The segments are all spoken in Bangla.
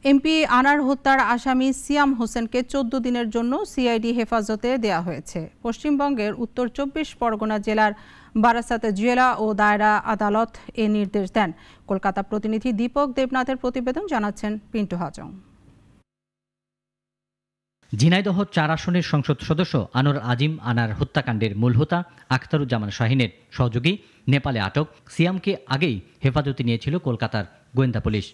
এমপি আনার হত্যার আসামি সিয়াম হোসেনকে 14 দিনের জন্য সিআইডি হেফাজতে দেয়া হয়েছে। পশ্চিমবঙ্গের উত্তর 24 পরগনা জেলার বারাসাত জেলা ও দায়রা আদালত এ নির্দেশ দেন। কলকাতা প্রতিনিধি দীপক দেবনাথের প্রতিবেদন, জানাচ্ছেন পিন্টু হাজং। ঝিনাইদহ 4 আসনের সংসদ সদস্য আনোয়ার আজিম আনার হত্যাকাণ্ডের মূল হোতা আখতারুজ্জামান শাহিনের সহযোগী নেপালে আটক সিয়ামকে আগেই হেফাজতে নিয়েছিল কলকাতার গোয়েন্দা পুলিশ।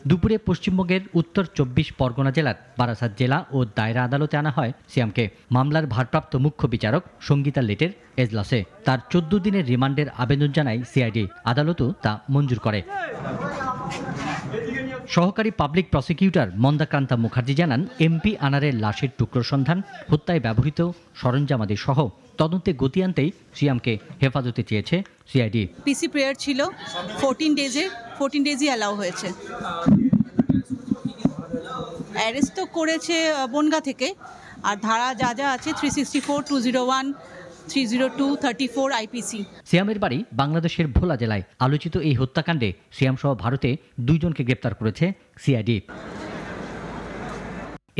দুপুরে পশ্চিমবঙ্গের উত্তর 24 পরগনা জেলার বারাসাত জেলা ও দায়রা আদালতে আনা হয় সিয়ামকে। মামলার ভারপ্রাপ্ত মুখ্য বিচারক সঙ্গীতা লেটের এজলাসে তার 14 দিনের রিমান্ডের আবেদন জানায় সিআইডি। আদালতও তা মঞ্জুর করে। সহকারী পাবলিক প্রসিকিউটর মন্দাকান্তা মুখার্জি জানান, এমপি আনারের লাশের টুকরোর সন্ধান, হত্যায় ব্যবহৃত সরঞ্জামাদি সহ তদন্তে গতি আনতেই সিয়ামকে হেফাজতে চেয়েছে সিআইডি। পিসি প্রেয়ার ছিল 14 ডেজই অ্যালাউ হয়েছে। অ্যারেস্ট তো করেছে বনগা থেকে, আর ধারা যা যা আছে 364, 201, 302, 34 আইপিসি। সিয়ামের বাড়ি বাংলাদেশের ভোলা জেলায়। আলোচিত এই হত্যাকাণ্ডে সিয়াম সহ ভারতে 2 জনকে গ্রেপ্তার করেছে সিআইডি।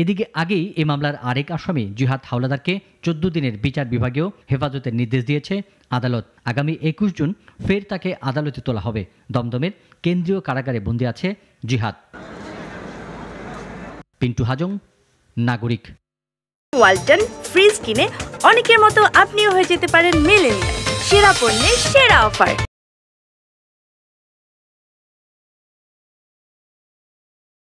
এদিকে আগেই এই মামলার আরেক আসামি জিহাদ হাওলাদারকে 14 দিনের বিচার বিভাগীয় হেফাজতের নির্দেশ দিয়েছে আদালত। আগামী 21 জুন ফের তাকে আদালতে তোলা হবে। দমদমের কেন্দ্রীয় কারাগারে বন্দী আছে জিহাদ। পিন্টু হাজং, নাগরিক। ওয়ালটন ফ্রিজ কিনে অনেকের মতো আপনিও হয়ে যেতে পারেন মিলেনিয়াল। সেরা পণ্যের সেরা অফার।